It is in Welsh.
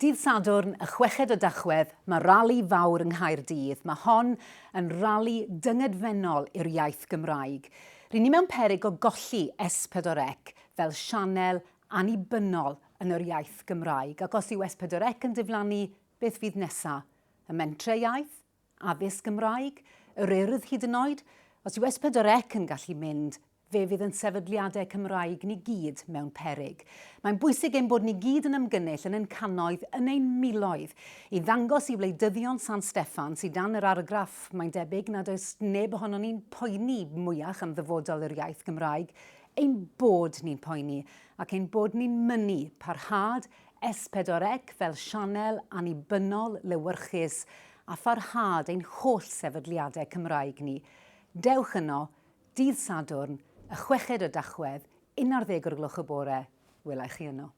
Dydd Sadwrn, y 6 o Tachwedd, mae rali fawr yng Nghaerdydd. Mae hon yn rali dyngedfennol i'r iaith Gymraeg. Rydyn ni mewn peryg o golli S4C fel sianel annibynnol yn yr iaith Gymraeg. Ac os yw S4C yn diflannu, beth fydd nesaf? Y mentrau iaith? Addysg Gymraeg? Yr urdd hyd yn oed? Os yw S4C yn gallu mynd, fe fydd yn sefydliadau Cymraeg ni gyd mewn peryg. Mae'n bwysig ein bod ni gyd yn ymgynnull yn ein cannoedd, yn ein miloedd, i ddangos i wleidyddion San Steffan sydd dan yr argraff mae'n debyg nad oes neb ohono ni'n poeni mwyach am ddyfodol yr iaith Gymraeg, ein bod ni'n poeni ac ein bod ni'n mynnu parhad S4C fel sianel annibynnol lywyrchus a pharhad ein holl sefydliadau Cymraeg ni. Dewch yno, Dydd Sadwrn, y 6 o Tachwedd, 11 o'r gloch y bore, welai chi yno.